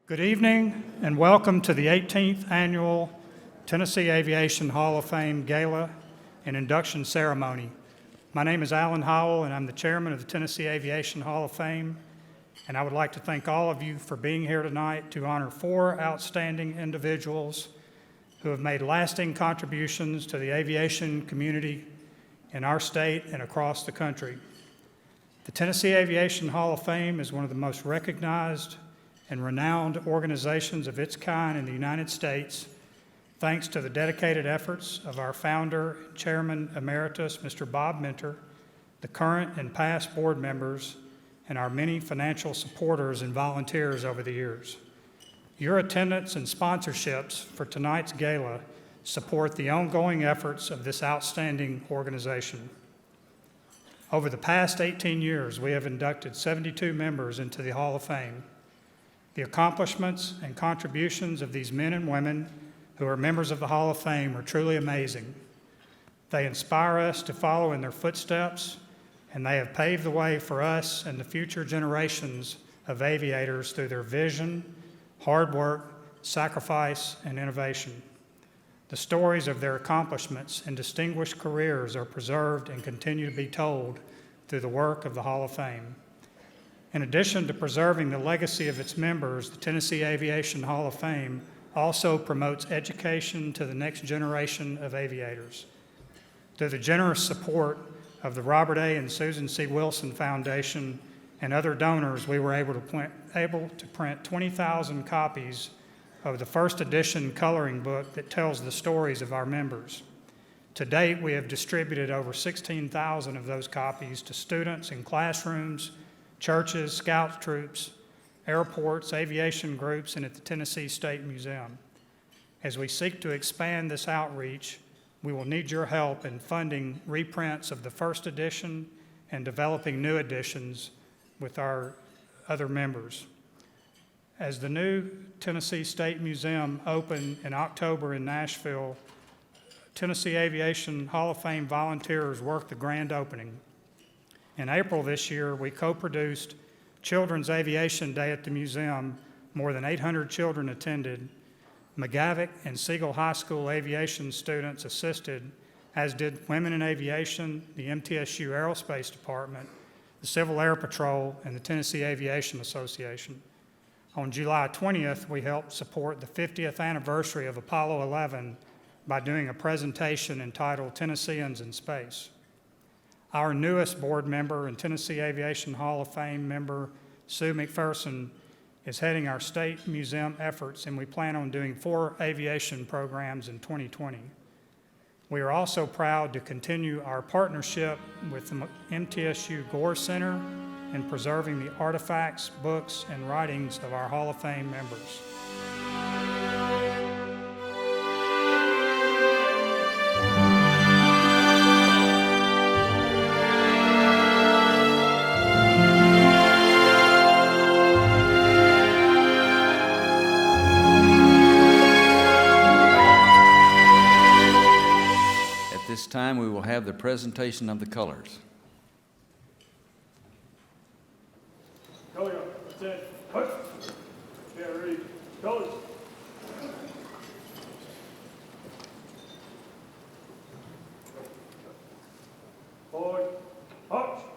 Good evening and welcome to the 18th Annual Tennessee Aviation Hall of Fame Gala and Induction Ceremony. My name is Alan Howell and I'm the chairman of the Tennessee Aviation Hall of Fame, and I would like to thank all of you for being here tonight to honor four outstanding individuals who have made lasting contributions to the aviation community in our state and across the country. The Tennessee Aviation Hall of Fame is one of the most recognized and renowned organizations of its kind in the United States, thanks to the dedicated efforts of our founder, Chairman Emeritus, Mr. Bob Minter, the current and past board members, and our many financial supporters and volunteers over the years. Your attendance and sponsorships for tonight's gala support the ongoing efforts of this outstanding organization. Over the past 18 years, we have inducted 72 members into the Hall of Fame. The accomplishments and contributions of these men and women who are members of the Hall of Fame are truly amazing. They inspire us to follow in their footsteps, and they have paved the way for us and the future generations of aviators through their vision, hard work, sacrifice, and innovation. The stories of their accomplishments and distinguished careers are preserved and continue to be told through the work of the Hall of Fame. In addition to preserving the legacy of its members, the Tennessee Aviation Hall of Fame also promotes education to the next generation of aviators. Through the generous support of the Robert A. and Susan C. Wilson Foundation and other donors, we were able to print 20,000 copies of the first edition coloring book that tells the stories of our members. To date, we have distributed over 16,000 of those copies to students in classrooms, churches, scout troops, airports, aviation groups, and at the Tennessee State Museum. As we seek to expand this outreach, we will need your help in funding reprints of the first edition and developing new editions with our other members. As the new Tennessee State Museum opened in October in Nashville, Tennessee Aviation Hall of Fame volunteers worked the grand opening. In April this year, we co-produced Children's Aviation Day at the museum. More than 800 children attended. McGavick and Siegel High School aviation students assisted, as did Women in Aviation, the MTSU Aerospace Department, the Civil Air Patrol, and the Tennessee Aviation Association. On July 20th, we helped support the 50th anniversary of Apollo 11 by doing a presentation entitled Tennesseans in Space. Our newest board member and Tennessee Aviation Hall of Fame member, Sue McPherson, is heading our state museum efforts, and we plan on doing 4 aviation programs in 2020. We are also proud to continue our partnership with the MTSU Gore Center in preserving the artifacts, books, and writings of our Hall of Fame members. This time we will have the presentation of the colors. Go, that's it. Yeah, ready. Colors. Forward. Up.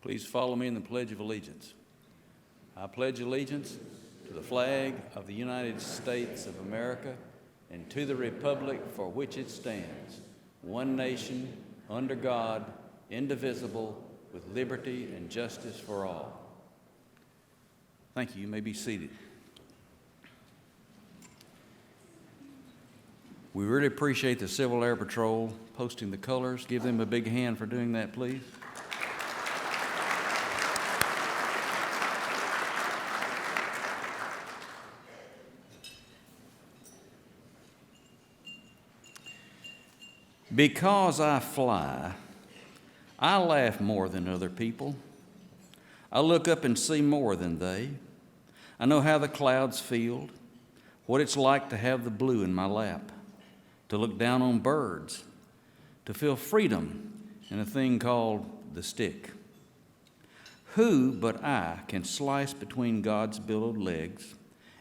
Please follow me in the Pledge of Allegiance. I pledge allegiance to the flag of the United States of America and to the republic for which it stands, one nation, under God, indivisible, with liberty and justice for all. Thank you. You may be seated. We really appreciate the Civil Air Patrol posting the colors. Give them a big hand for doing that, please. Because I fly, I laugh more than other people. I look up and see more than they. I know how the clouds feel, what it's like to have the blue in my lap, to look down on birds, to feel freedom in a thing called the stick. Who but I can slice between God's billowed legs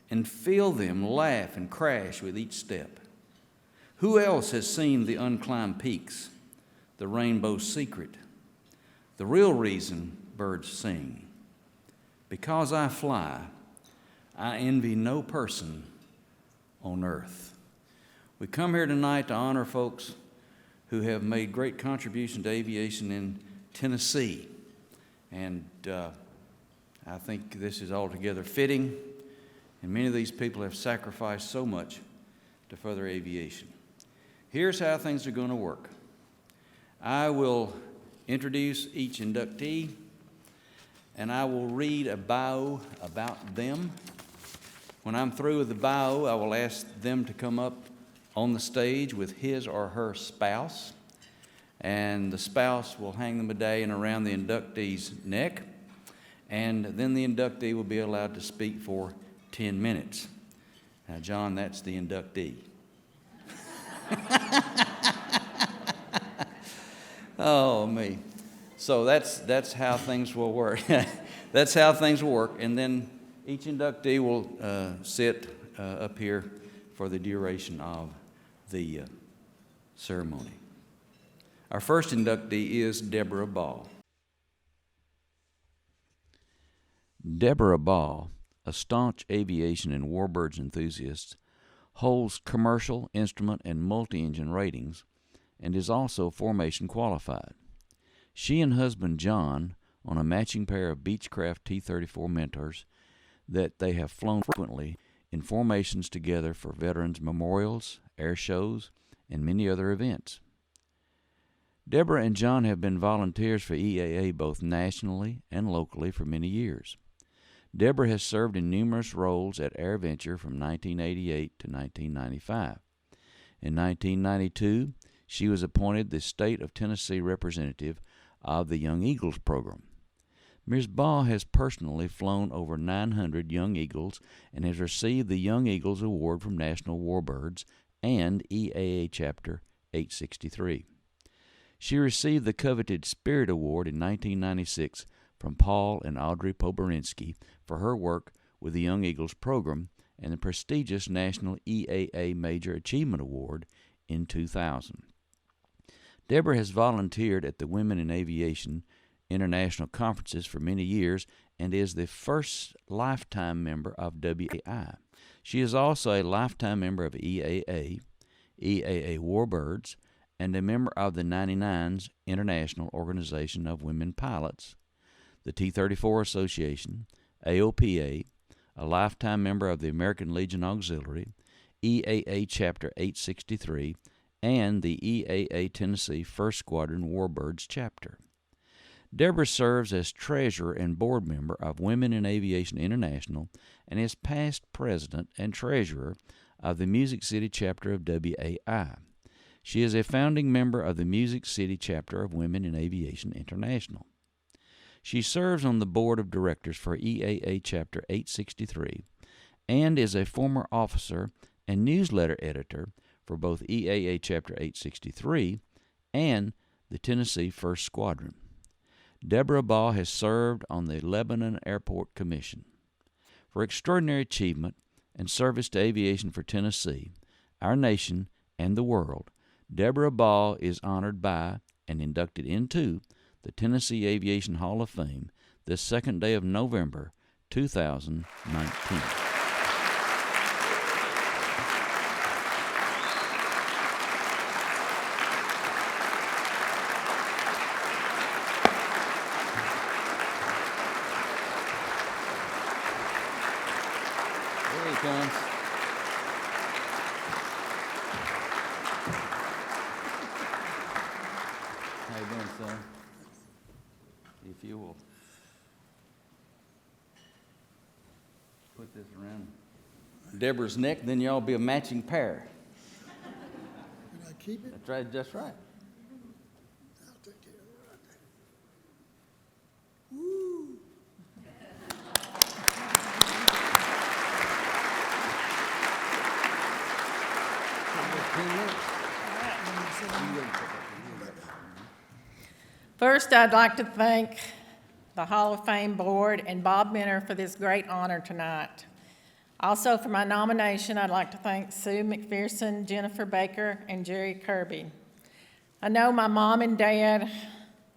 and feel them laugh and crash with each step? Who else has seen the unclimbed peaks, the rainbow's secret, the real reason birds sing? Because I fly, I envy no person on earth. We come here tonight to honor folks who have made great contribution to aviation in Tennessee. And I think this is altogether fitting, and many of these people have sacrificed so much to further aviation. Here's how things are going to work. I will introduce each inductee, and I will read a bio about them. When I'm through with the bio, I will ask them to come up on the stage with his or her spouse, and the spouse will hang the medallion around the inductee's neck, and then the inductee will be allowed to speak for 10 minutes. Now, John, that's the inductee. Oh, me. So that's how things will work. That's how things will work. And then each inductee will sit up here for the duration of the ceremony. Our first inductee is Deborah Ball. Deborah Ball, a staunch aviation and warbirds enthusiast, holds commercial, instrument, and multi-engine ratings, and is also formation qualified. She and husband John own a matching pair of Beechcraft T-34 Mentors that they have flown frequently in formations together for veterans memorials, air shows, and many other events. Deborah and John have been volunteers for EAA both nationally and locally for many years. Deborah has served in numerous roles at AirVenture from 1988 to 1995. In 1992, she was appointed the State of Tennessee representative of the Young Eagles program. Ms. Ball has personally flown over 900 Young Eagles and has received the Young Eagles Award from National Warbirds and EAA Chapter 863. She received the coveted Spirit Award in 1996 from Paul and Audrey Poberinsky for her work with the Young Eagles program and the prestigious National EAA Major Achievement Award in 2000. Deborah has volunteered at the Women in Aviation International Conferences for many years and is the first lifetime member of WAI. She is also a lifetime member of EAA, EAA Warbirds, and a member of the 99's International Organization of Women Pilots, the T-34 Association, AOPA, a lifetime member of the American Legion Auxiliary, EAA Chapter 863, and the EAA Tennessee 1st Squadron Warbirds Chapter. Deborah serves as treasurer and board member of Women in Aviation International and is past president and treasurer of the Music City Chapter of WAI. She is a founding member of the Music City Chapter of Women in Aviation International. She serves on the board of directors for EAA Chapter 863 and is a former officer and newsletter editor for both EAA Chapter 863 and the Tennessee 1st Squadron. Deborah Ball has served on the Lebanon Airport Commission. For extraordinary achievement and service to aviation for Tennessee, our nation, and the world, Deborah Ball is honored by and inducted into the Tennessee Aviation Hall of Fame this second day of November 2019. Here he comes. How you doing, son? If you will put this around Deborah's neck, then y'all be a matching pair. Can I keep it? That's right, just right. I'll take care of it right there. Woo! First, I'd like to thank the Hall of Fame Board and Bob Minner for this great honor tonight. Also, for my nomination, I'd like to thank Sue McPherson, Jennifer Baker, and Jerry Kirby. I know my mom and dad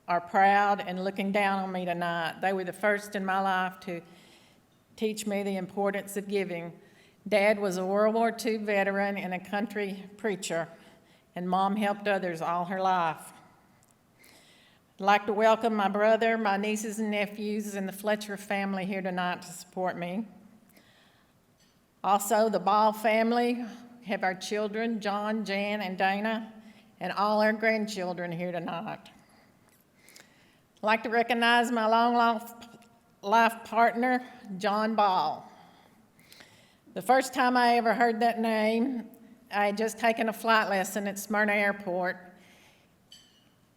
are proud and looking down on me tonight. They were the first in my life to teach me the importance of giving. Dad was a World War II veteran and a country preacher, and Mom helped others all her life. I'd like to welcome my brother, my nieces and nephews, and the Fletcher family here tonight to support me. Also, the Ball family, have our children, John, Jan, and Dana, and all our grandchildren here tonight. I'd like to recognize my long life partner, John Ball. The first time I ever heard that name, I had just taken a flight lesson at Smyrna Airport,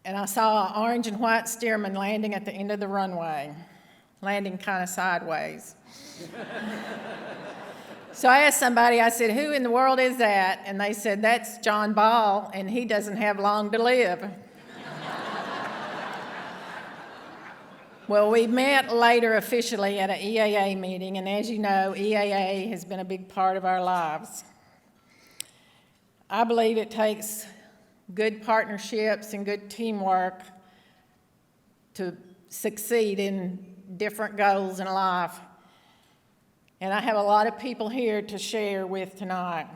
and I saw an orange and white Stearman landing at the end of the runway, landing kind of sideways. So I asked somebody, I said, "Who in the world is that?" And they said, "That's John Ball, and he doesn't have long to live." Well, we met later officially at an EAA meeting, and as you know, EAA has been a big part of our lives. I believe it takes good partnerships and good teamwork to succeed in different goals in life. And I have a lot of people here to share with tonight.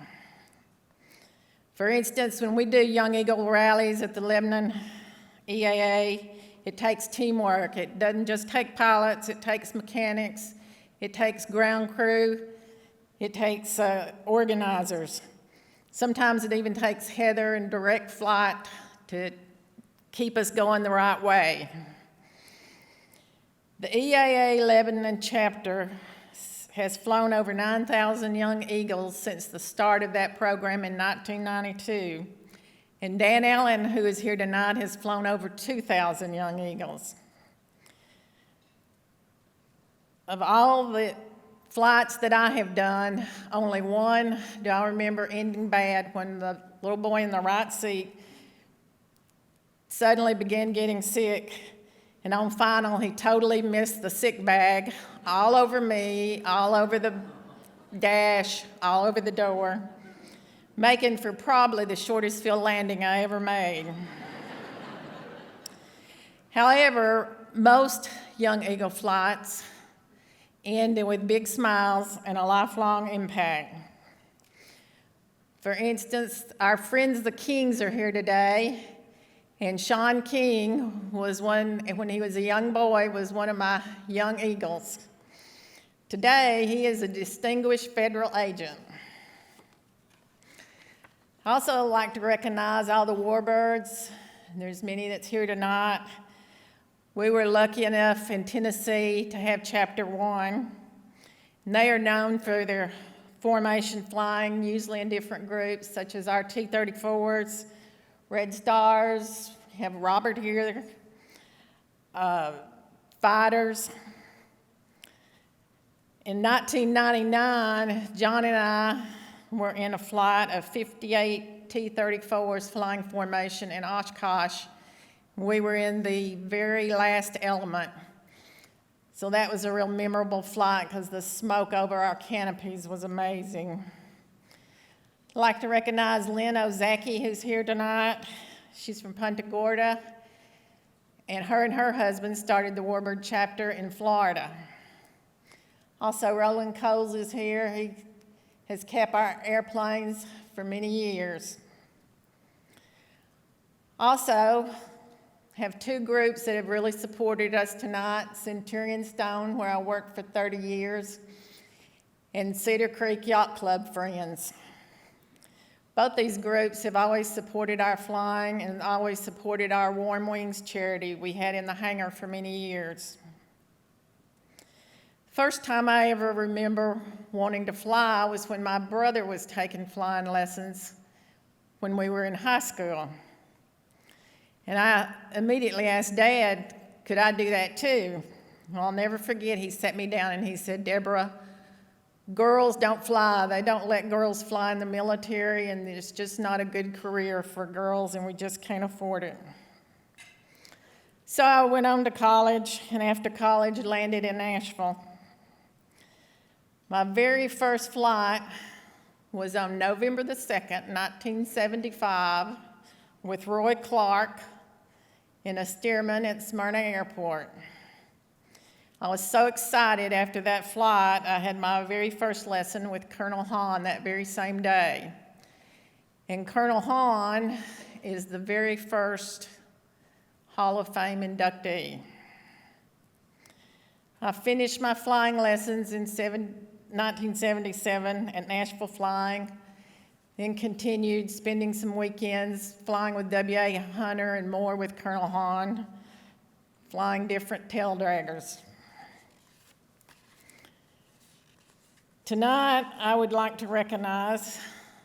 For instance, when we do Young Eagle rallies at the Lebanon EAA, it takes teamwork. It doesn't just take pilots, it takes mechanics, it takes ground crew, it takes organizers. Sometimes it even takes Heather and direct flight to keep us going the right way. The EAA Lebanon chapter has flown over 9,000 Young Eagles since the start of that program in 1992. And Dan Allen, who is here tonight, has flown over 2,000 Young Eagles. Of all the flights that I have done, only one do I remember ending bad, when the little boy in the right seat suddenly began getting sick, and on final he totally missed the sick bag all over me, all over the dash, all over the door, making for probably the shortest field landing I ever made. However, most Young Eagle flights end with big smiles and a lifelong impact. For instance, our friends the Kings are here today, and Sean King was one, when he was a young boy, was one of my Young Eagles. Today, he is a distinguished federal agent. I also like to recognize all the warbirds. There's many that's here tonight. We were lucky enough in Tennessee to have Chapter 1. And they are known for their formation flying, usually in different groups, such as our T-34s, Red Stars, we have Robert here, fighters. In 1999, John and I were in a flight of 58 T-34s flying formation in Oshkosh. We were in the very last element. So that was a real memorable flight because the smoke over our canopies was amazing. I'd like to recognize Lynn Ozaki, who's here tonight. She's from Punta Gorda. and her husband started the Warbird chapter in Florida. Also, Roland Coles is here. He has kept our airplanes for many years. Also, have two groups that have really supported us tonight, Centurion Stone, where I worked for 30 years, and Cedar Creek Yacht Club Friends. Both these groups have always supported our flying and always supported our Warm Wings charity we had in the hangar for many years. First time I ever remember wanting to fly was when my brother was taking flying lessons when we were in high school. And I immediately asked Dad, could I do that too? Well, I'll never forget, he sat me down and he said, Deborah, girls don't fly. They don't let girls fly in the military, and it's just not a good career for girls, and we just can't afford it. So I went on to college, and after college, landed in Nashville. My very first flight was on November the 2nd, 1975, with Roy Clark in a Stearman at Smyrna Airport. I was so excited after that flight. I had my very first lesson with Colonel Hahn that very same day. And Colonel Hahn is the very first Hall of Fame inductee. I finished my flying lessons in 1977 at Nashville Flying, then continued spending some weekends flying with W.A. Hunter and more with Colonel Hahn, flying different tail draggers. Tonight, I would like to recognize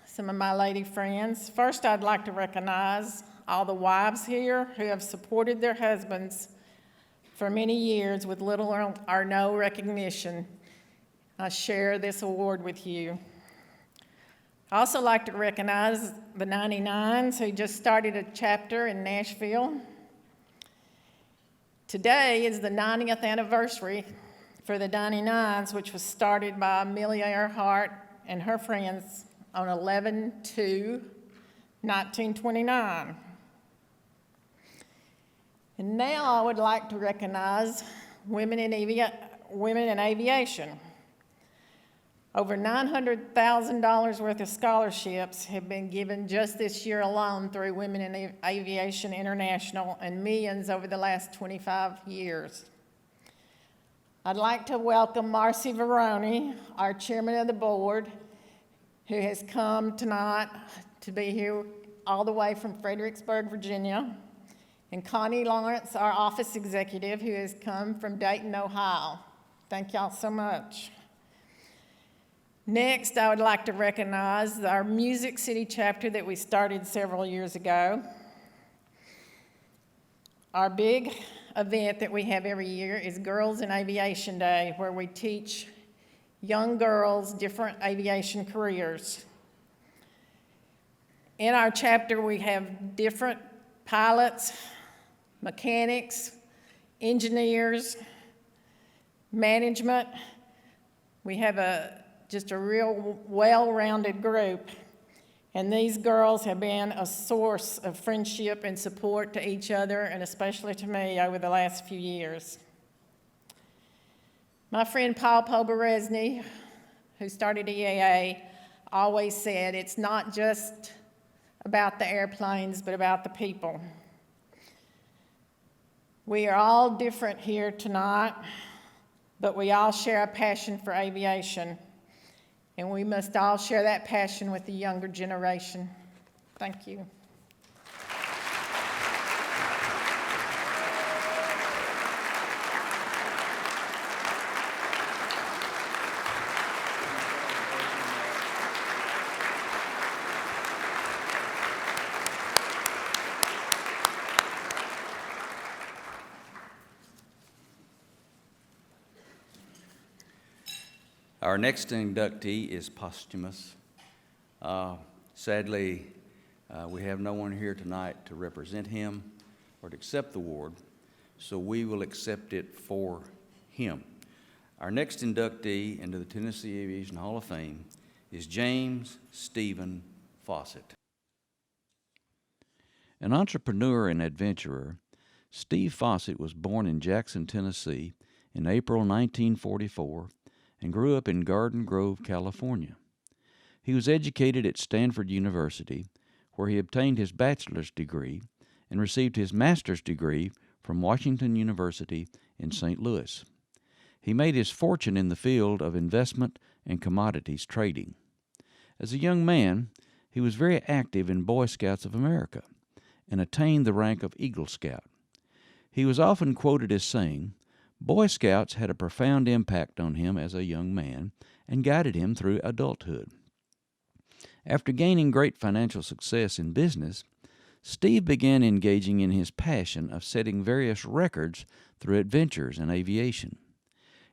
some of my lady friends. First, I'd like to recognize all the wives here who have supported their husbands for many years with little or no recognition. I share this award with you. I also like to recognize the 99s who just started a chapter in Nashville. Today is the 90th anniversary for the 99s, which was started by Amelia Earhart and her friends on 11/2/1929. And now I would like to recognize women in aviation. Over $900,000 worth of scholarships have been given just this year alone through Women in Aviation International, and millions over the last 25 years. I'd like to welcome Marcy Veroni, our chairman of the board, who has come tonight to be here all the way from Fredericksburg, Virginia, and Connie Lawrence, our office executive, who has come from Dayton, Ohio. Thank y'all so much. Next, I would like to recognize our Music City chapter that we started several years ago. Our big event that we have every year is Girls in Aviation Day, where we teach young girls different aviation careers. In our chapter, we have different pilots, mechanics, engineers, management. We have just a real well-rounded group. And these girls have been a source of friendship and support to each other, and especially to me over the last few years. My friend Paul Poberezny, who started EAA, always said it's not just about the airplanes, but about the people. We are all different here tonight, but we all share a passion for aviation. And we must all share that passion with the younger generation. Thank you. Our next inductee is posthumous. Sadly, we have no one here tonight to represent him or to accept the award, so we will accept it for him. Our next inductee into the Tennessee Aviation Hall of Fame is James Stephen Fawcett. An entrepreneur and adventurer, Steve Fawcett was born in Jackson, Tennessee in April 1944 and grew up in Garden Grove, California. He was educated at Stanford University, where he obtained his bachelor's degree and received his master's degree from Washington University in St. Louis. He made his fortune in the field of investment and commodities trading. As a young man, he was very active in Boy Scouts of America and attained the rank of Eagle Scout. He was often quoted as saying, "Boy Scouts had a profound impact on him as a young man and guided him through adulthood." After gaining great financial success in business, Steve began engaging in his passion of setting various records through adventures in aviation.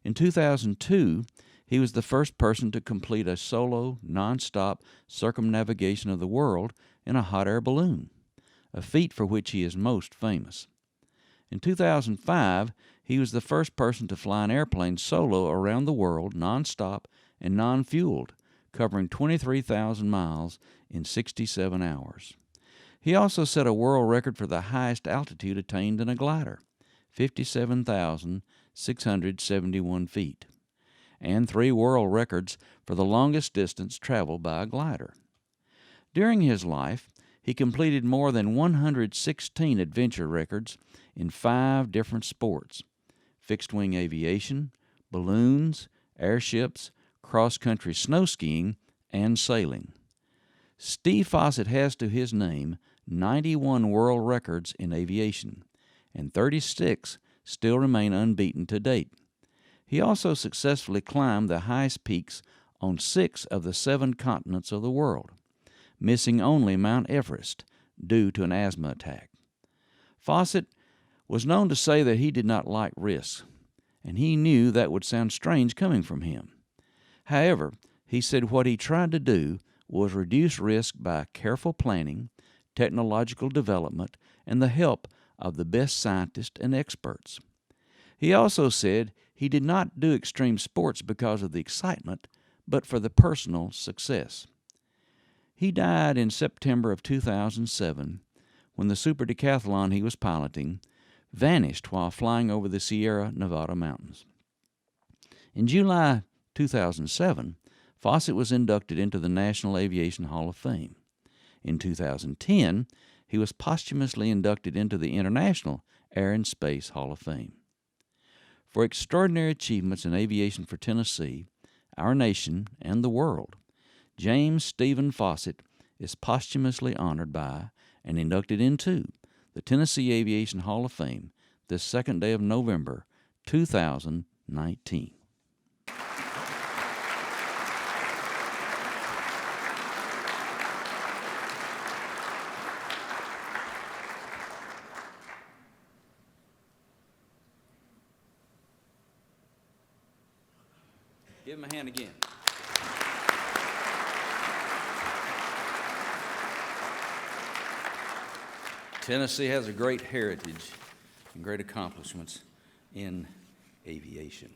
In 2002, he was the first person to complete a solo, non-stop circumnavigation of the world in a hot air balloon, a feat for which he is most famous. In 2005, he was the first person to fly an airplane solo around the world, non-stop and non-fueled, covering 23,000 miles in 67 hours. He also set a world record for the highest altitude attained in a glider, 57,671 feet, and 3 world records for the longest distance traveled by a glider. During his life, he completed more than 116 adventure records in 5 different sports: fixed-wing aviation, balloons, airships, cross-country snow skiing, and sailing. Steve Fawcett has to his name 91 world records in aviation, and 36 still remain unbeaten to date. He also successfully climbed the highest peaks on 6 of the 7 continents of the world, missing only Mount Everest due to an asthma attack. Fawcett was known to say that he did not like risks, and he knew that would sound strange coming from him. However, he said what he tried to do was reduce risk by careful planning, technological development, and the help of the best scientists and experts. He also said he did not do extreme sports because of the excitement, but for the personal success. He died in September of 2007 when the super decathlon he was piloting vanished while flying over the Sierra Nevada mountains. In July 2007, Fawcett was inducted into the National Aviation Hall of Fame. In 2010, he was posthumously inducted into the International Air and Space Hall of Fame. For extraordinary achievements in aviation for Tennessee, our nation, and the world, James Stephen Fawcett is posthumously honored by and inducted into the Tennessee Aviation Hall of Fame this 2nd day of November, 2019. Give him a hand again. Tennessee has a great heritage and great accomplishments in aviation.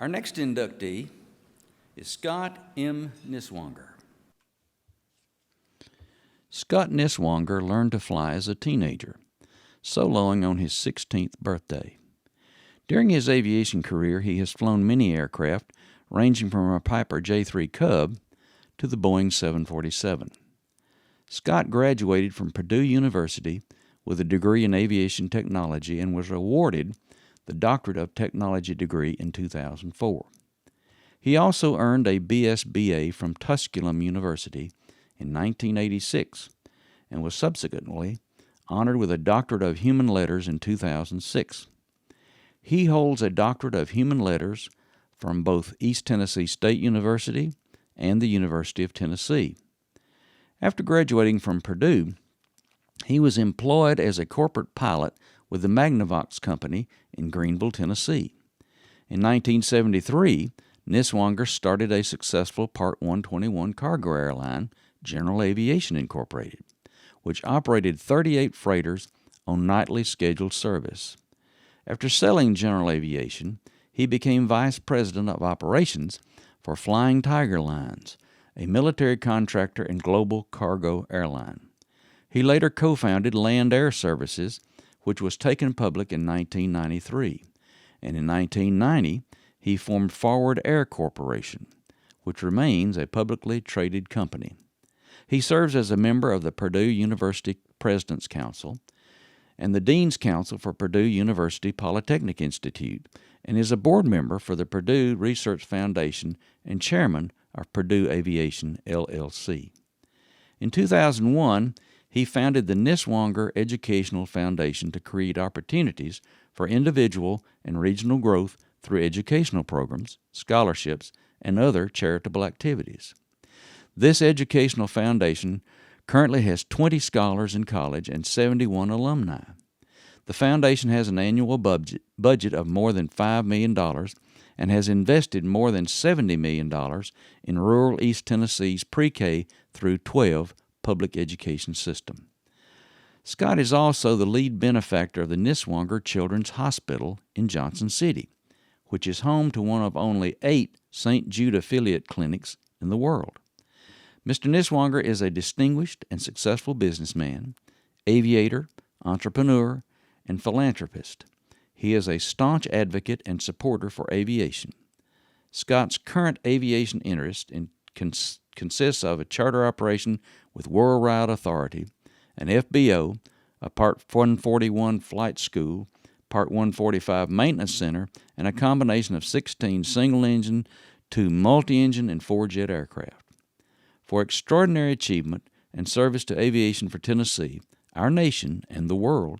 Our next inductee is Scott M. Niswonger. Scott Niswonger learned to fly as a teenager, soloing on his 16th birthday. During his aviation career, he has flown many aircraft, ranging from a Piper J3 Cub to the Boeing 747. Scott graduated from Purdue University with a degree in aviation technology and was awarded the Doctorate of Technology degree in 2004. He also earned a BSBA from Tusculum University in 1986 and was subsequently honored with a Doctorate of Human Letters in 2006. He holds a Doctorate of Human Letters from both East Tennessee State University and the University of Tennessee. After graduating from Purdue, he was employed as a corporate pilot with the Magnavox Company in Greenville, Tennessee. In 1973, Niswonger started a successful Part 121 cargo airline, General Aviation Incorporated, which operated 38 freighters on nightly scheduled service. After selling General Aviation, he became Vice President of Operations for Flying Tiger Lines, a military contractor and global cargo airline. He later co-founded Land Air Services, which was taken public in 1993. And in 1990, he formed Forward Air Corporation, which remains a publicly traded company. He serves as a member of the Purdue University President's Council and the Dean's Council for Purdue University Polytechnic Institute, and is a board member for the Purdue Research Foundation and chairman of Purdue Aviation, LLC. In 2001, he founded the Niswonger Educational Foundation to create opportunities for individual and regional growth through educational programs, scholarships, and other charitable activities. This educational foundation currently has 20 scholars in college and 71 alumni. The foundation has an annual budget of more than $5 million and has invested more than $70 million in rural East Tennessee's pre-K through 12 public education system. Scott is also the lead benefactor of the Niswonger Children's Hospital in Johnson City, which is home to one of only 8 St. Jude affiliate clinics in the world. Mr. Niswonger is a distinguished and successful businessman, aviator, entrepreneur, and philanthropist. He is a staunch advocate and supporter for aviation. Scott's current aviation interest consists of a charter operation with Worldwide Authority, an FBO, a Part 141 flight school, Part 145 maintenance center, and a combination of 16 single-engine, 2 multi-engine, and 4-jet aircraft. For extraordinary achievement and service to aviation for Tennessee, our nation, and the world,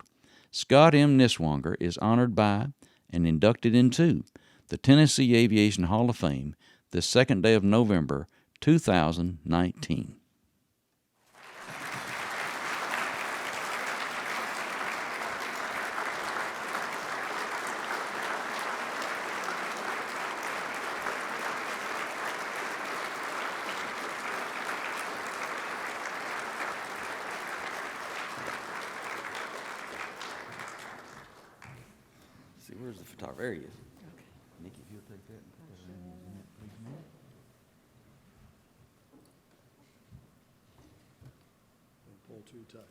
Scott M. Niswonger is honored by and inducted into the Tennessee Aviation Hall of Fame this 2nd day of November, 2019. See, where's the photographer? There he is. Nikki, if you'll take that and put that in that, please, ma'am. Don't pull too tight.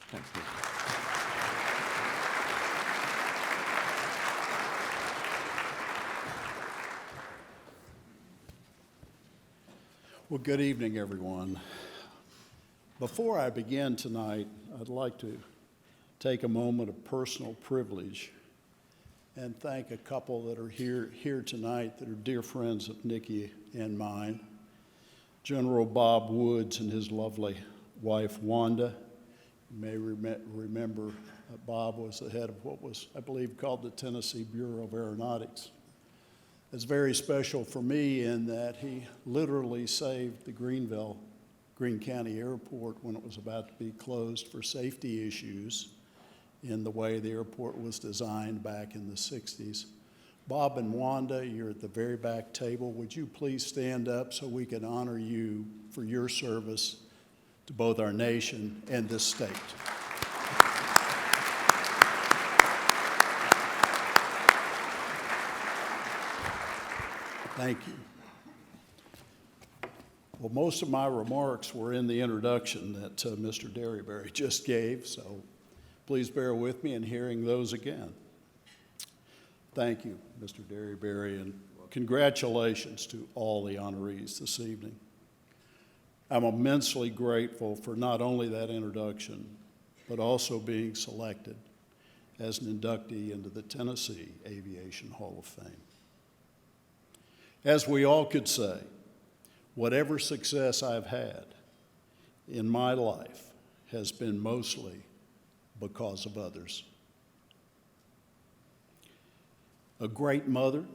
Thanks, Nikki. Well, good evening, everyone. Before I begin tonight, I'd like to take a moment of personal privilege and thank a couple that are here tonight that are dear friends of Nikki and mine. General Bob Woods and his lovely wife, Wanda. You may remember that Bob was the head of what was, I believe, called the Tennessee Bureau of Aeronautics. It's very special for me in that he literally saved the Greene County Airport when it was about to be closed for safety issues in the way the airport was designed back in the 60s. Bob and Wanda, you're at the very back table. Would you please stand up so we can honor you for your service to both our nation and this state? Thank you. Well, most of my remarks were in the introduction that Mr. Derryberry just gave, so please bear with me in hearing those again. Thank you, Mr. Derryberry, and congratulations to all the honorees this evening. I'm immensely grateful for not only that introduction, but also being selected as an inductee into the Tennessee Aviation Hall of Fame. As we all could say, whatever success I've had in my life has been mostly because of others. A great mother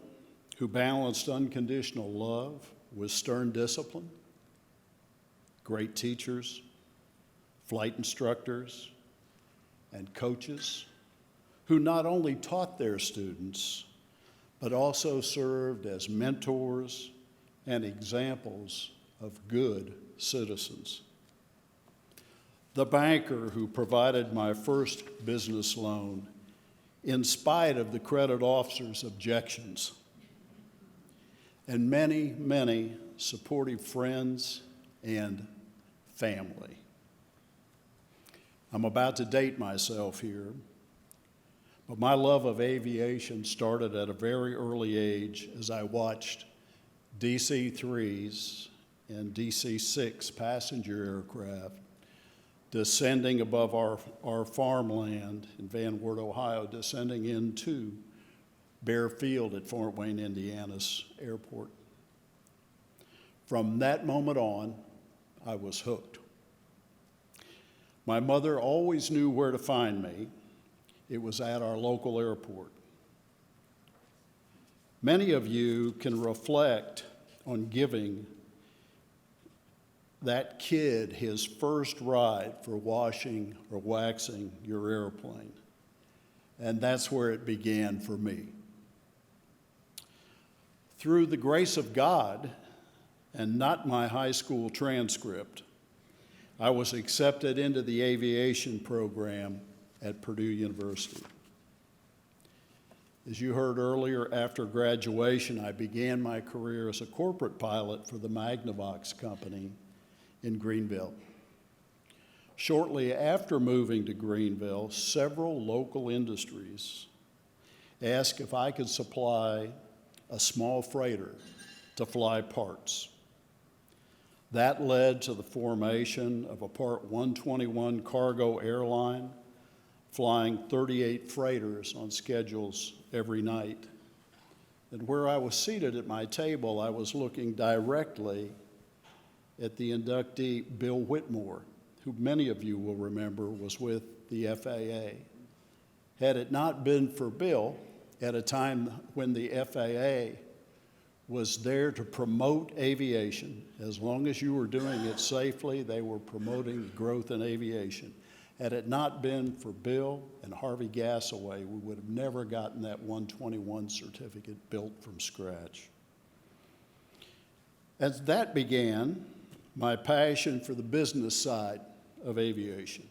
who balanced unconditional love with stern discipline, great teachers, flight instructors, and coaches who not only taught their students, but also served as mentors and examples of good citizens. The banker who provided my first business loan in spite of the credit officer's objections, and many, many supportive friends and family. I'm about to date myself here, but my love of aviation started at a very early age as I watched DC-3s and DC-6 passenger aircraft descending above our farmland in Van Wert, Ohio, descending into Bear Field at Fort Wayne, Indiana's airport. From that moment on, I was hooked. My mother always knew where to find me. It was at our local airport. Many of you can reflect on giving that kid his first ride for washing or waxing your airplane. And that's where it began for me. Through the grace of God, and not my high school transcript, I was accepted into the aviation program at Purdue University. As you heard earlier, after graduation, I began my career as a corporate pilot for the Magnavox company in Greenville. Shortly after moving to Greenville, several local industries asked if I could supply a small freighter to fly parts. That led to the formation of a Part 121 cargo airline, flying 38 freighters on schedules every night. And where I was seated at my table, I was looking directly at the inductee, Bill Whitmore, who many of you will remember was with the FAA. Had it not been for Bill, at a time when the FAA was there to promote aviation, as long as you were doing it safely, they were promoting growth in aviation. Had it not been for Bill and Harvey Gassaway, we would have never gotten that 121 certificate built from scratch. As that began, my passion for the business side of aviation.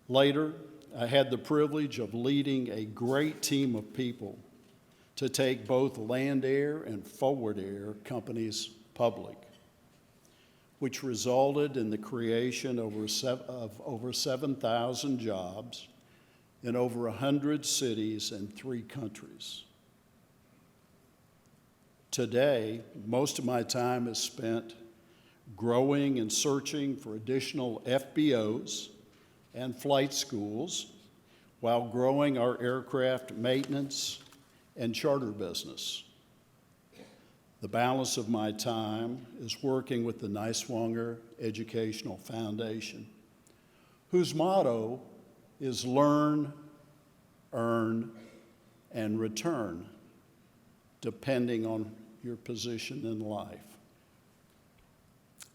Later, I had the privilege of leading a great team of people to take both Land Air and Forward Air companies public, which resulted in the creation of over 7,000 jobs in over 100 cities and 3 countries. Today, most of my time is spent growing and searching for additional FBOs and flight schools while growing our aircraft maintenance and charter business. The balance of my time is working with the Niswonger Educational Foundation, whose motto is learn, earn, and return, depending on your position in life.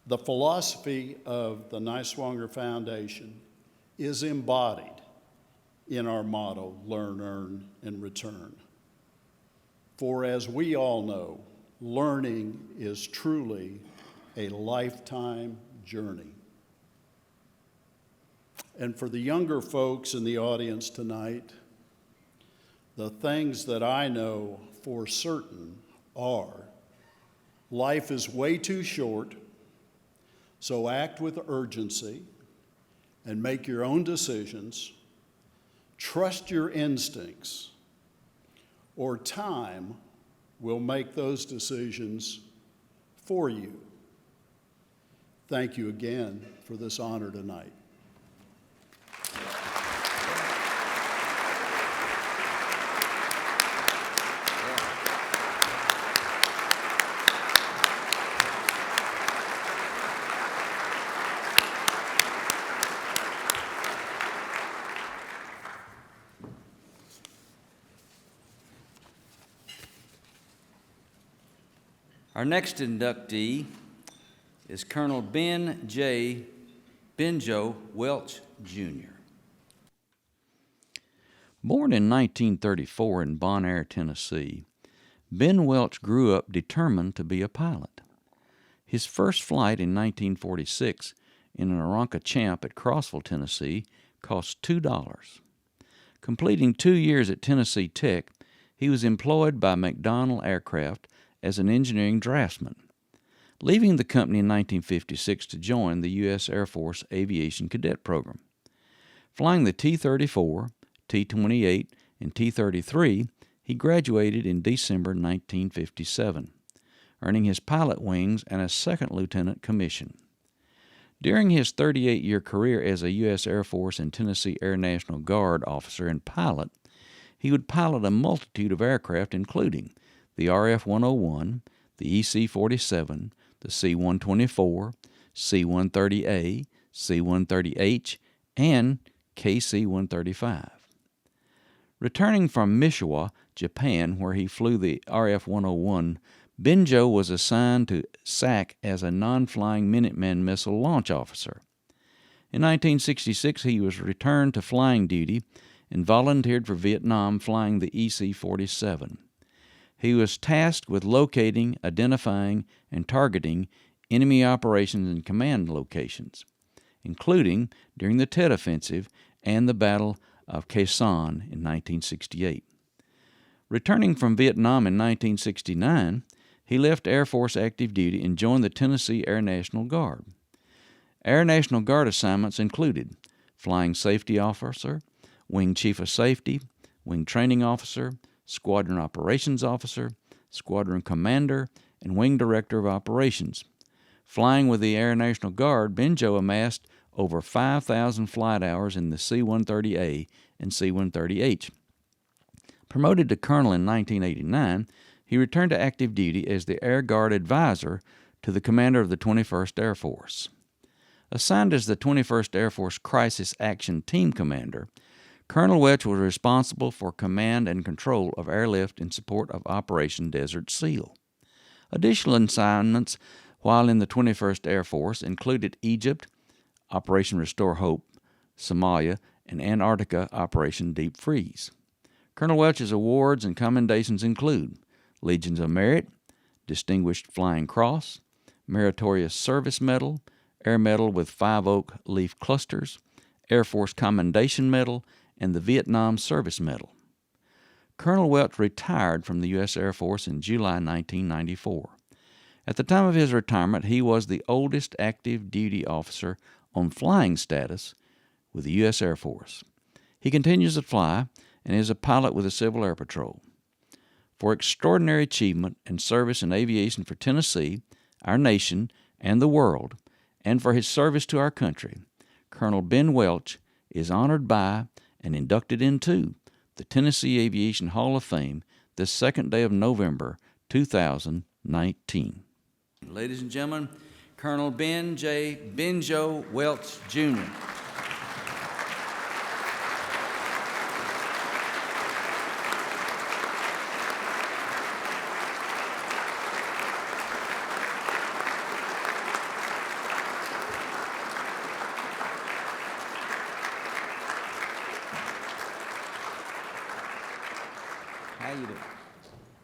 The philosophy of the Niswonger Foundation is embodied in our motto, learn, earn, and return. For as we all know, learning is truly a lifetime journey. And for the younger folks in the audience tonight, the things that I know for certain are, life is way too short, so act with urgency and make your own decisions. Trust your instincts, or time will make those decisions for you. Thank you again for this honor tonight. Our next inductee is Colonel Benjo Welch, Jr. Born in 1934 in Bon Air, Tennessee, Ben Welch grew up determined to be a pilot. His first flight in 1946 in an Aeronca Champ at Crossville, Tennessee, cost $2. Completing 2 years at Tennessee Tech, he was employed by McDonnell Aircraft as an engineering draftsman, leaving the company in 1956 to join the U.S. Air Force Aviation Cadet Program. Flying the T-34, T-28, and T-33, he graduated in December 1957, earning his pilot wings and a second lieutenant commission. During his 38-year career as a U.S. Air Force and Tennessee Air National Guard officer and pilot, he would pilot a multitude of aircraft including the RF-101, the EC-47, the C-124, C-130A, C-130H, and KC-135. Returning from Mishiwa, Japan, where he flew the RF-101, Benjo was assigned to SAC as a non-flying Minuteman missile launch officer. In 1966, he was returned to flying duty and volunteered for Vietnam flying the EC-47. He was tasked with locating, identifying, and targeting enemy operations and command locations, including during the Tet Offensive and the Battle of Quezon in 1968. Returning from Vietnam in 1969, he left Air Force active duty and joined the Tennessee Air National Guard. Air National Guard assignments included Flying Safety Officer, Wing Chief of Safety, Wing Training Officer, Squadron Operations Officer, Squadron Commander, and Wing Director of Operations. Flying with the Air National Guard, Benjo amassed over 5,000 flight hours in the C-130A and C-130H. Promoted to colonel in 1989, he returned to active duty as the Air Guard advisor to the commander of the 21st Air Force. Assigned as the 21st Air Force Crisis Action Team Commander, Colonel Welch was responsible for command and control of airlift in support of Operation Desert Seal. Additional assignments while in the 21st Air Force included Egypt, Operation Restore Hope, Somalia, and Antarctica Operation Deep Freeze. Colonel Welch's awards and commendations include Legions of Merit, Distinguished Flying Cross, Meritorious Service Medal, Air Medal with 5 Oak Leaf Clusters, Air Force Commendation Medal, and the Vietnam Service Medal. Colonel Welch retired from the U.S. Air Force in July 1994. At the time of his retirement, he was the oldest active duty officer on flying status with the U.S. Air Force. He continues to fly and is a pilot with the Civil Air Patrol. For extraordinary achievement and service in aviation for Tennessee, our nation, and the world, and for his service to our country, Colonel Ben Welch is honored by and inducted into the Tennessee Aviation Hall of Fame this second day of November 2019. Ladies and gentlemen, Colonel Ben J. Benjo Welch, Jr. How you doing?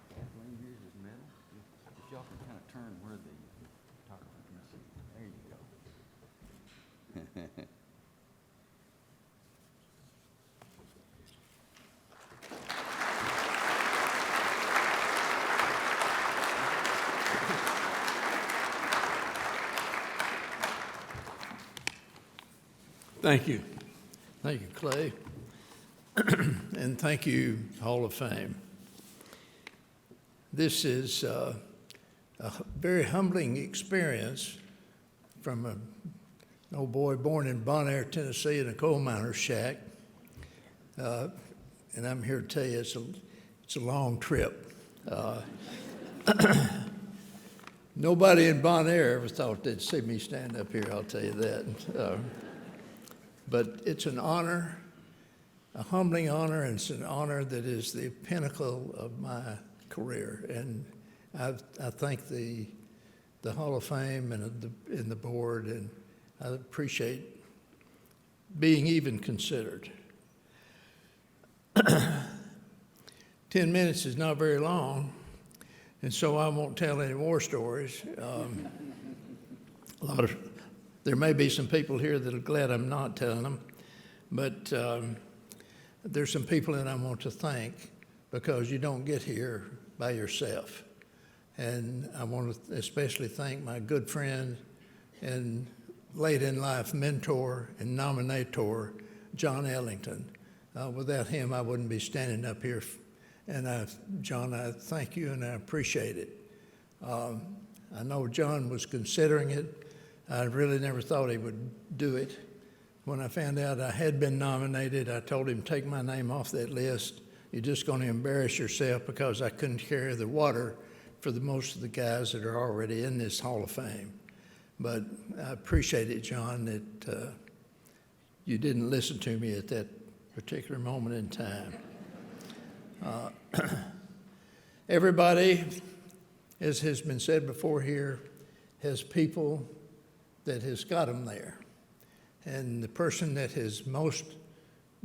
Kathleen, here's his medal. If y'all can kind of turn where the photographer can see. There you go. Thank you. Thank you, Clay. And thank you, Hall of Fame. This is a very humbling experience from an old boy born in Bon Air, Tennessee, in a coal miner's shack. And I'm here to tell you it's a long trip. Nobody in Bon Air ever thought they'd see me stand up here, I'll tell you that. But it's an honor, a humbling honor, and it's an honor that is the pinnacle of my career. And I thank the Hall of Fame and the board, and I appreciate being even considered. 10 minutes is not very long, and so I won't tell any more stories. There may be some people here that are glad I'm not telling them, but there's some people that I want to thank because you don't get here by yourself. And I want to especially thank my good friend and late in life mentor and nominator, John Ellington. Without him, I wouldn't be standing up here. And John, I thank you and I appreciate it. I know John was considering it. I really never thought he would do it. When I found out I had been nominated, I told him, take my name off that list. You're just going to embarrass yourself, because I couldn't carry the water for the most of the guys that are already in this Hall of Fame. But I appreciate it, John, that you didn't listen to me at that particular moment in time. Everybody, as has been said before here, has people that has got them there. And the person that has most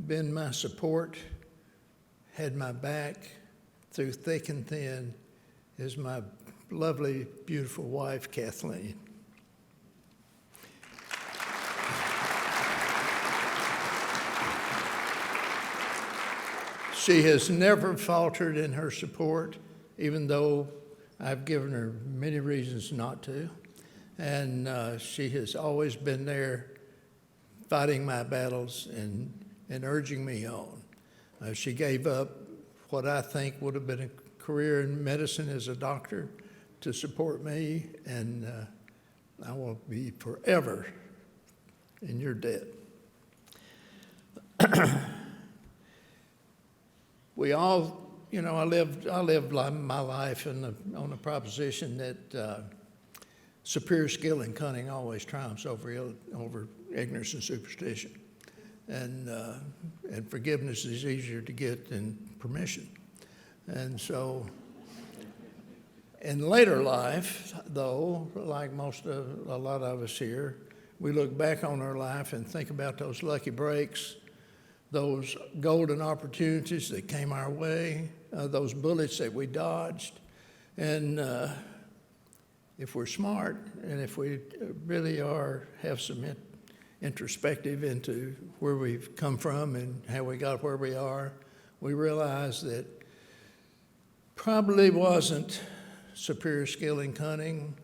been my support, had my back through thick and thin, is my lovely, beautiful wife, Kathleen. She has never faltered in her support, even though I've given her many reasons not to. And she has always been there fighting my battles and urging me on. She gave up what I think would have been a career in medicine as a doctor to support me, and I will be forever in your debt. We all, you know, I lived my life on the proposition that superior skill and cunning always triumphs over ignorance and superstition. And forgiveness is easier to get than permission. And so, in later life, though, like a lot of us here, we look back on our life and think about those lucky breaks, those golden opportunities that came our way, those bullets that we dodged. And if we're smart, and if we really have some introspective into where we've come from and how we got where we are, we realize that probably wasn't superior skill and cunning,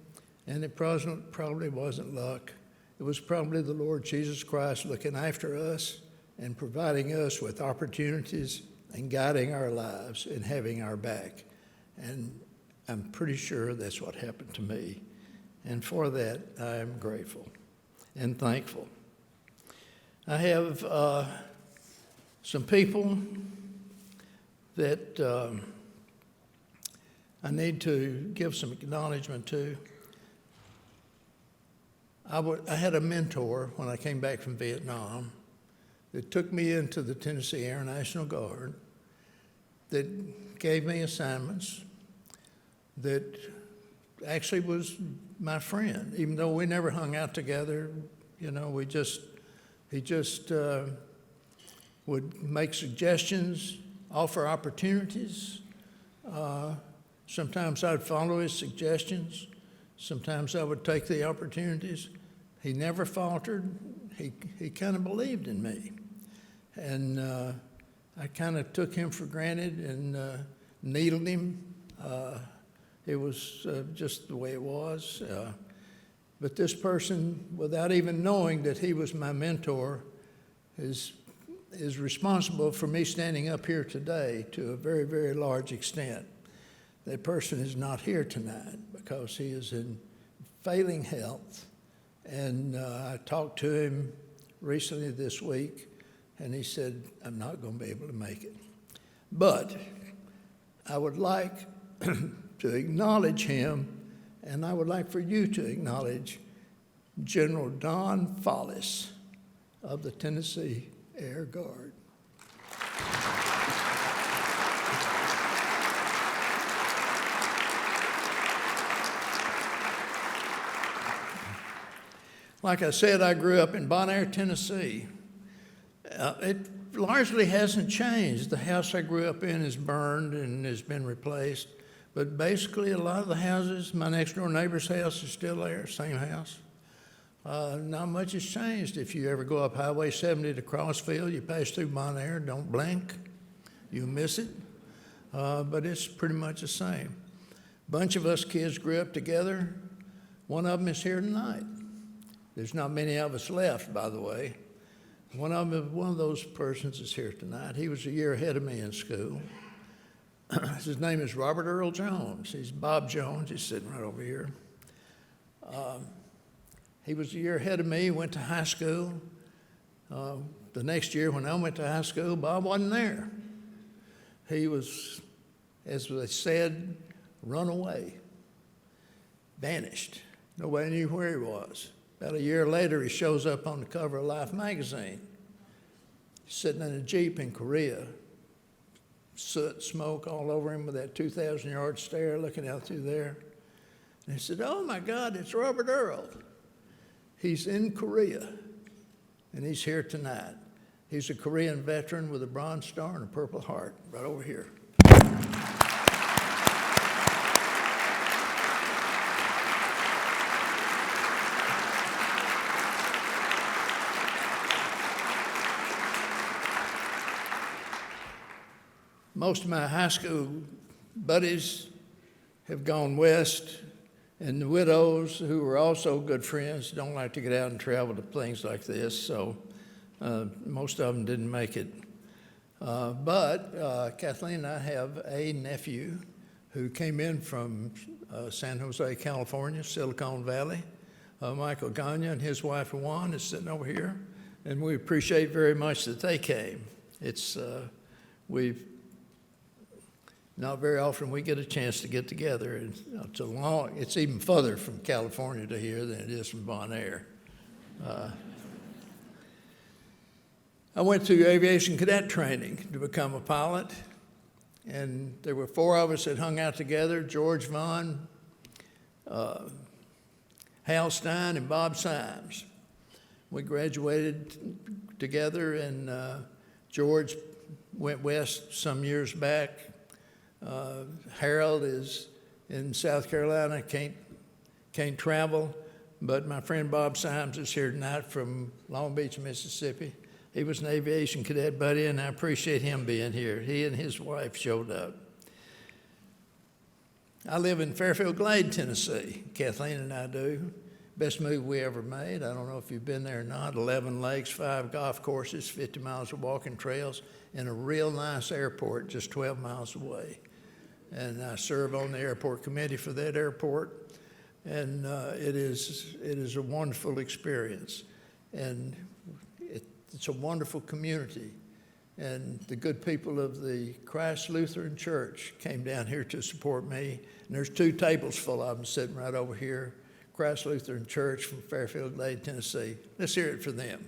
and it probably wasn't luck. It was probably the Lord Jesus Christ looking after us and providing us with opportunities and guiding our lives and having our back. And I'm pretty sure that's what happened to me. And for that, I am grateful and thankful. I have some people that I need to give some acknowledgement to. I had a mentor when I came back from Vietnam that took me into the Tennessee Air National Guard, that gave me assignments, that actually was my friend, even though we never hung out together. You know, he just would make suggestions, offer opportunities. Sometimes I'd follow his suggestions. Sometimes I would take the opportunities. He never faltered. He kind of believed in me. And I kind of took him for granted and needled him. It was just the way it was. But this person, without even knowing that he was my mentor, is responsible for me standing up here today to a very, very large extent. That person is not here tonight because he is in failing health. And I talked to him recently this week, and he said, I'm not going to be able to make it. But I would like to acknowledge him, and I would like for you to acknowledge General Don Follis of the Tennessee Air Guard. Like I said, I grew up in Bonaire, Tennessee. It largely hasn't changed. The house I grew up in is burned and has been replaced. But basically, a lot of the houses, my next door neighbor's house is still there, same house. Not much has changed. If you ever go up Highway 70 to Crossville, you pass through Bonaire, don't blink, you'll miss it. but it's pretty much the same. Bunch of us kids grew up together. One of them is here tonight. There's not many of us left, by the way. One of those persons is here tonight. He was a year ahead of me in school. His name is Robert Earl Jones. He's Bob Jones. He's sitting right over here. He was a year ahead of me, went to high school. The next year when I went to high school, Bob wasn't there. He was, as they said, run away, vanished. Nobody knew where he was. About a year later, he shows up on the cover of Life magazine, sitting in a Jeep in Korea, soot, smoke all over him with that 2,000-yard stare looking out through there. And he said, "Oh my God, it's Robert Earl. He's in Korea, and he's here tonight. He's a Korean veteran with a Bronze Star and a Purple Heart, right over here." Most of my high school buddies have gone west, and the widows, who are also good friends, don't like to get out and travel to things like this, so most of them didn't make it. But Kathleen and I have a nephew who came in from San Jose, California, Silicon Valley. Michael Gagne and his wife Juan is sitting over here, and we appreciate very much that they came. Not very often we get a chance to get together. It's even further from California to here than it is from Bon Air. I went to aviation cadet training to become a pilot, and there were 4 of us that hung out together: George Vaughn, Hal Stein, and Bob Symes. We graduated together, and George went west some years back. Harold is in South Carolina, can't travel, but my friend Bob Symes is here tonight from Long Beach, Mississippi. He was an aviation cadet buddy, and I appreciate him being here. He and his wife showed up. I live in Fairfield Glade, Tennessee. Kathleen and I do. Best move we ever made. I don't know if you've been there or not. 11 lakes, 5 golf courses, 50 miles of walking trails, and a real nice airport just 12 miles away. And I serve on the airport committee for that airport, and it is a wonderful experience, and it's a wonderful community. And the good people of the Christ Lutheran Church came down here to support me, and there's 2 tables full of them sitting right over here. Christ Lutheran Church from Fairfield Glade, Tennessee. Let's hear it for them.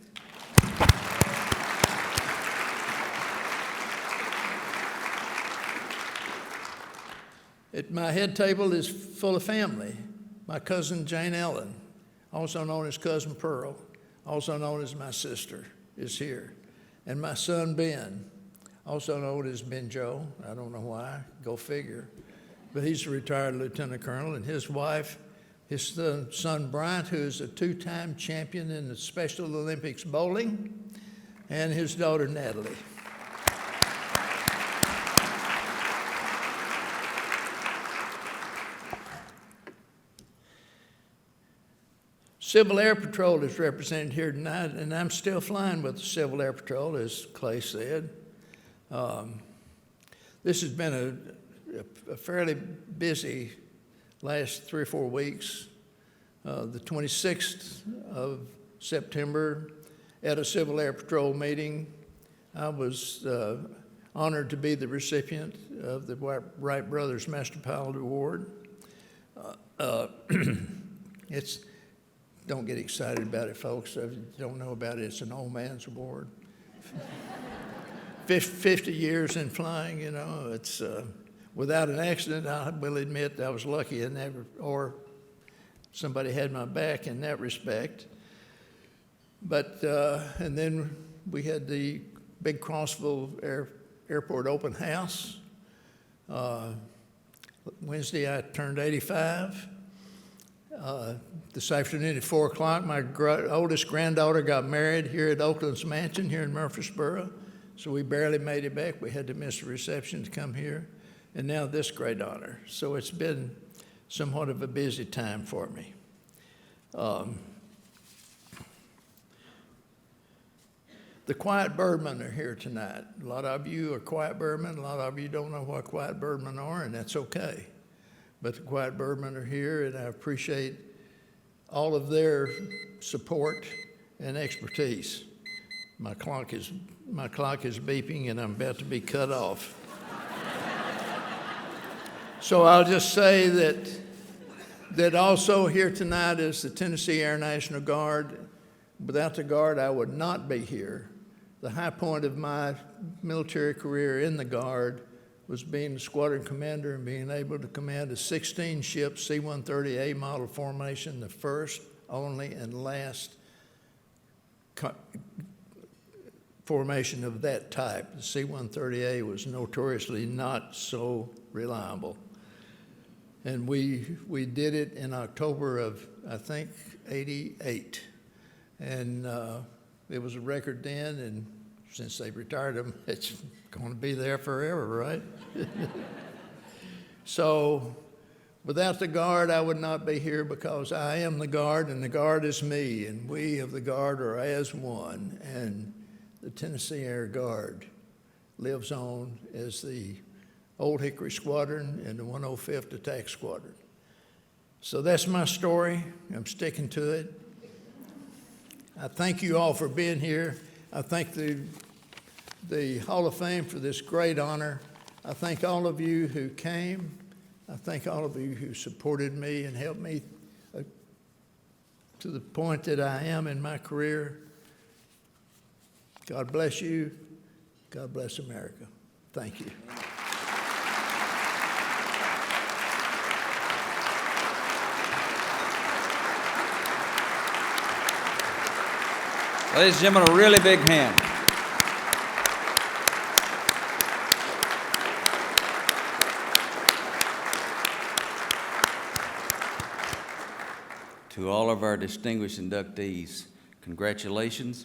My head table is full of family. My cousin Jane Ellen, also known as Cousin Pearl, also known as my sister, is here. And my son Ben, also known as Ben Joe. I don't know why, go figure. But he's a retired lieutenant colonel, and his wife, his son Bryant, who is a 2-time champion in the Special Olympics bowling, and his daughter Natalie. Civil Air Patrol is represented here tonight, and I'm still flying with the Civil Air Patrol, as Clay said. This has been a fairly busy last 3 or 4 weeks. The 26th of September, at a Civil Air Patrol meeting, I was honored to be the recipient of the Wright Brothers Master Pilot Award. Don't get excited about it, folks. If you don't know about it, it's an old man's award. 50 years in flying, you know, it's without an accident. I will admit I was lucky in that, or somebody had my back in that respect. But, and then we had the big Crossville Airport open house. Wednesday I turned 85. This afternoon at 4 o'clock, my oldest granddaughter got married here at Oakland's Mansion here in Murfreesboro. So we barely made it back. We had to miss the reception to come here. and now this great honor. So it's been somewhat of a busy time for me. The quiet birdmen are here tonight. A lot of you are quiet birdmen. A lot of you don't know what quiet birdmen are, and that's okay. But the quiet birdmen are here, and I appreciate all of their support and expertise. My clock is beeping, and I'm about to be cut off. So I'll just say that also here tonight is the Tennessee Air National Guard. Without the Guard, I would not be here. The high point of my military career in the Guard was being the squadron commander and being able to command a 16-ship C-130A model formation, the first, only, and last formation of that type. The C-130A was notoriously not so reliable. And we did it in October of, I think, 88. And it was a record then, and since they retired them, it's going to be there forever, right? So without the Guard, I would not be here, because I am the Guard, and the Guard is me, and we of the Guard are as one. And the Tennessee Air Guard lives on as the Old Hickory Squadron and the 105th Attack Squadron. So that's my story. I'm sticking to it. I thank you all for being here. I thank the Hall of Fame for this great honor. I thank all of you who came. I thank all of you who supported me and helped me to the point that I am in my career. God bless you. God bless America. Thank you. Ladies and gentlemen, a really big hand. To all of our distinguished inductees, congratulations.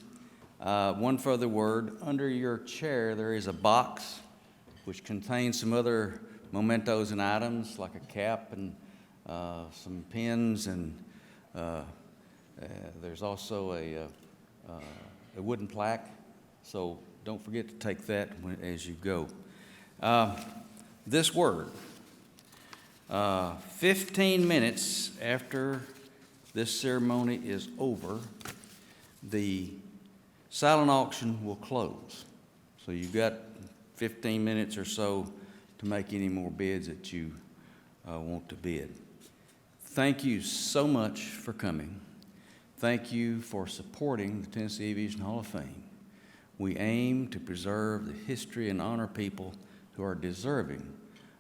One further word, under your chair there is a box which contains some other mementos and items like a cap and some pins, and there's also a wooden plaque, so don't forget to take that as you go. This word, 15 minutes after this ceremony is over, the silent auction will close. So you've got 15 minutes or so to make any more bids that you want to bid. Thank you so much for coming. Thank you for supporting the Tennessee Aviation Hall of Fame. We aim to preserve the history and honor people who are deserving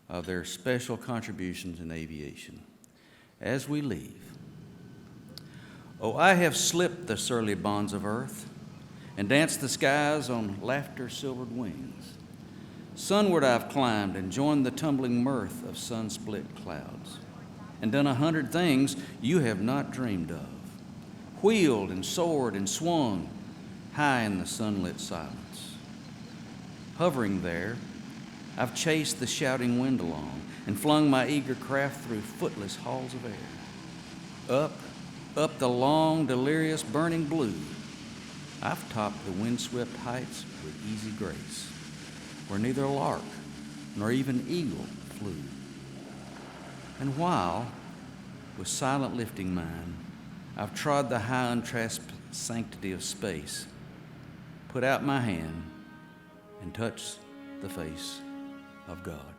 of their special contributions in aviation. As we leave, oh, I have slipped the surly bonds of earth and danced the skies on laughter-silvered wings. Sunward I've climbed and joined the tumbling mirth of sun-split clouds, and done 100 things you have not dreamed of. Wheeled and soared and swung high in the sunlit silence. Hovering there, I've chased the shouting wind along and flung my eager craft through footless halls of air. Up the long, delirious, burning blue, I've topped the windswept heights with easy grace, where neither lark nor even eagle flew. And while, with silent lifting mind, I've trod the high, untrasped sanctity of space, put out my hand and touched the face of God.